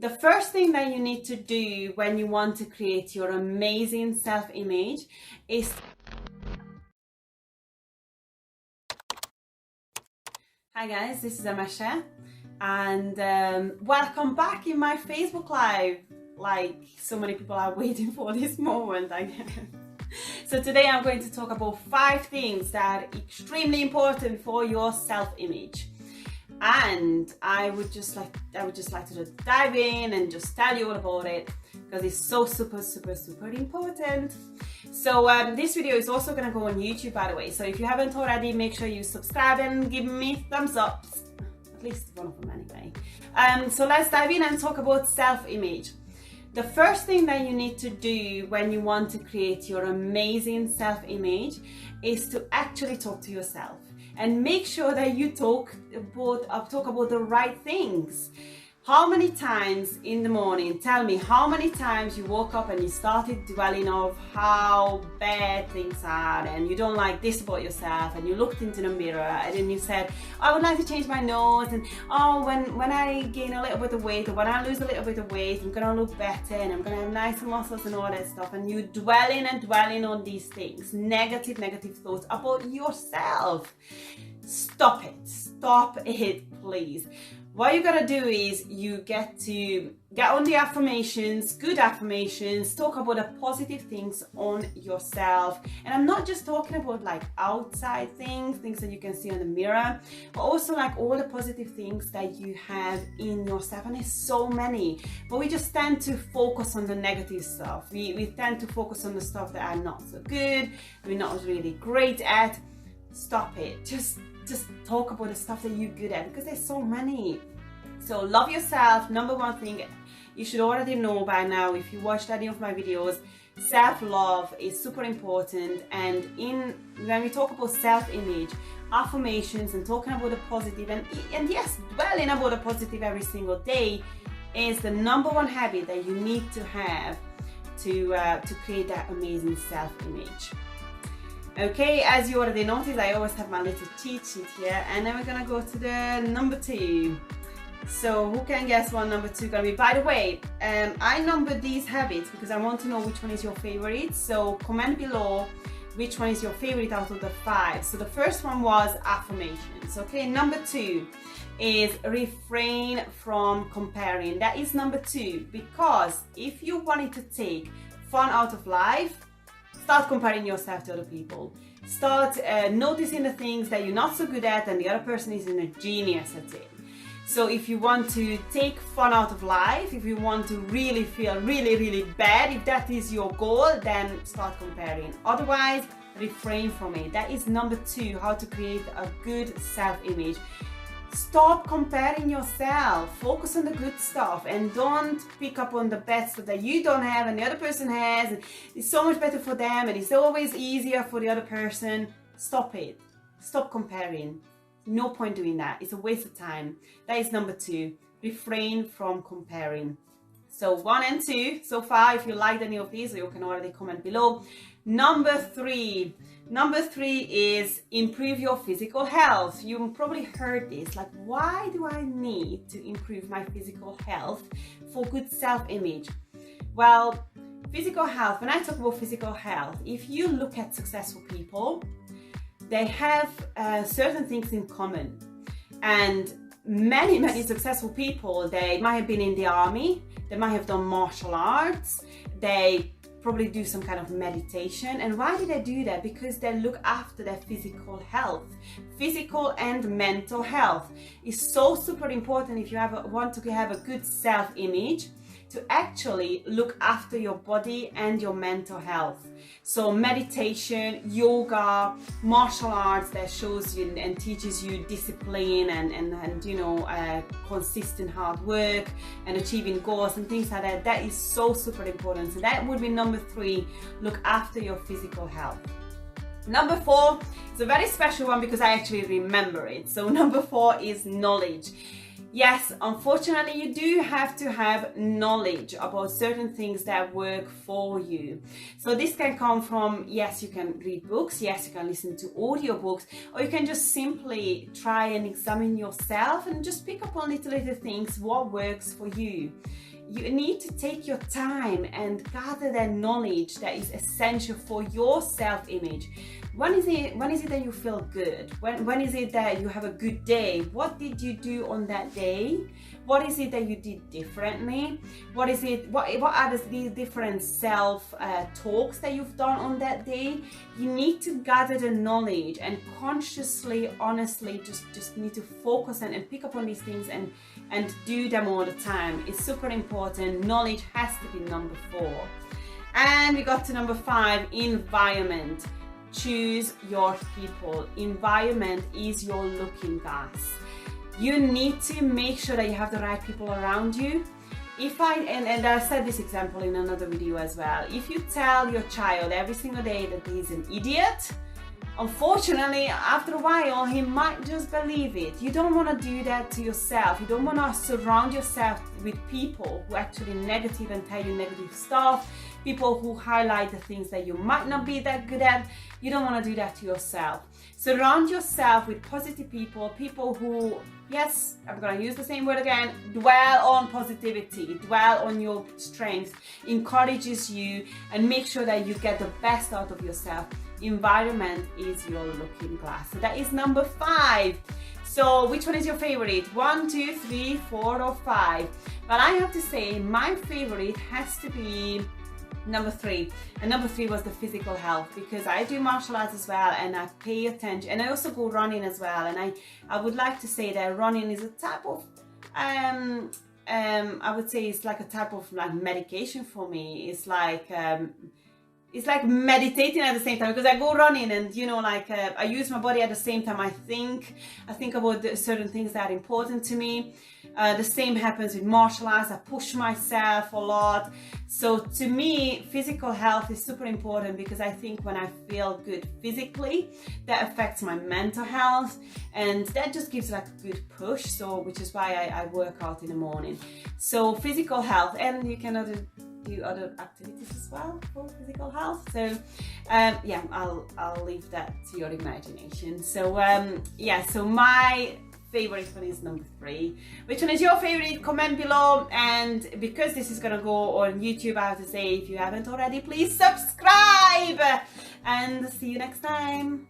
The first thing that you need to do when you want to create your amazing self-image is... Hi guys, this is Amasha and welcome back in my Facebook Live. Like so many people are waiting for this moment, I guess. So today I'm going to talk about 5 things that are extremely important for your self-image. And I would just like to just dive in and just tell you all about it because it's so super important. So this video is also going to go on YouTube, by the way. So if you haven't already, make sure you subscribe and give me thumbs up, at least one of them anyway. So let's dive in and talk about self-image. The first thing that you need to do when you want to create your amazing self-image is to actually talk to yourself and make sure that you talk about the right things. How many times in the morning, tell me how many times you woke up and you started dwelling of how bad things are and you don't like this about yourself, and you looked into the mirror and then you said, I would like to change my nose, and oh, when I gain a little bit of weight or when I lose a little bit of weight, I'm gonna look better and I'm gonna have nicer muscles and all that stuff, and you dwelling on these things, negative thoughts about yourself. Stop it, please. What you gotta do is you get on the affirmations, good affirmations, talk about the positive things on yourself. And I'm not just talking about like outside things that you can see in the mirror, but also like all the positive things that you have in yourself. And there's so many, but we just tend to focus on the negative stuff. We tend to focus on the stuff that are not so good, we're not really great at. Stop it. Just talk about the stuff that you're good at, because there's so many. So love yourself. Number one thing you should already know by now if you watched any of my videos, self-love is super important. And when we talk about self-image, affirmations and talking about the positive and yes, dwelling about the positive every single day is the number one habit that you need to have to create that amazing self-image. Okay, as you already noticed, I always have my little cheat sheet here, and then we're gonna go to the number 2. So who can guess what number 2 gonna be? By the way, I numbered these habits because I want to know which one is your favorite. So comment below which one is your favorite out of the 5. So the first one was affirmations. Okay, number 2 is refrain from comparing. That is number 2, because if you wanted to take fun out of life, start comparing yourself to other people. Start noticing the things that you're not so good at and the other person is a genius at it. So if you want to take fun out of life, if you want to really feel really bad, if that is your goal, then start comparing. Otherwise, refrain from it. That is number 2, how to create a good self-image. Stop comparing yourself. Focus on the good stuff and don't pick up on the bad stuff that you don't have and the other person has. And it's so much better for them and it's always easier for the other person. Stop it. Stop comparing. No point doing that. It's a waste of time. That is number 2. Refrain from comparing. So 1 and 2 so far. If you liked any of these, you can already comment below. Number 3 is improve your physical health. You probably heard this, like, why do I need to improve my physical health for good self-image? Well, physical health, when I talk about physical health, if you look at successful people, they have certain things in common. And many successful people, they might have been in the army, they might have done martial arts, they probably do some kind of meditation. And why do they do that? Because they look after their physical health. Physical and mental health is so super important if you want to have a good self-image, to actually look after your body and your mental health. So meditation, yoga, martial arts that shows you and teaches you discipline and you know, consistent hard work and achieving goals and things like that. That is so super important. So that would be number 3, look after your physical health. Number 4 is a very special one because I actually remember it. So number 4 is knowledge. Yes, unfortunately, you do have to have knowledge about certain things that work for you. So this can come from, yes, you can read books, yes, you can listen to audiobooks, or you can just simply try and examine yourself and just pick up on little things, what works for you. You need to take your time and gather that knowledge that is essential for your self-image. When is it that you feel good? When is it that you have a good day? What did you do on that day? What is it that you did differently? What are the different self talks that you've done on that day? You need to gather the knowledge and consciously, honestly, just need to focus and pick up on these things and do them all the time. It's super important. Knowledge has to be number 4. And we got to number 5, environment. Choose your people. Environment is your looking glass. You need to make sure that you have the right people around you. And I said this example in another video as well. If you tell your child every single day that he's an idiot, unfortunately, after a while, he might just believe it. You don't want to do that to yourself. You don't want to surround yourself with people who are actually negative and tell you negative stuff, people who highlight the things that you might not be that good at. You don't want to do that to yourself. Surround yourself with positive people, people who, yes, I'm going to use the same word again, dwell on positivity, dwell on your strengths, encourages you, and make sure that you get the best out of yourself. Environment is your looking glass. So that is number 5. So which one is your favorite? 1, 2, 3, 4, or 5? Well, I have to say my favorite has to be number 3. And number 3 was the physical health, because I do martial arts as well and I pay attention, and I also go running as well. And I would like to say that running is a type of I would say it's like a type of like medication for me. It's like meditating at the same time, because I go running and I use my body at the same time. I think about certain things that are important to me. The same happens with martial arts. I push myself a lot. So to me, physical health is super important, because I think when I feel good physically, that affects my mental health, and that just gives like a good push. So which is why I work out in the morning. So physical health, and you can do other activities as well for physical health. So yeah, I'll leave that to your imagination. So yeah, so my favorite one is number 3. Which one is your favorite? Comment below. And because this is gonna go on YouTube, I have to say, if you haven't already, please subscribe, and see you next time.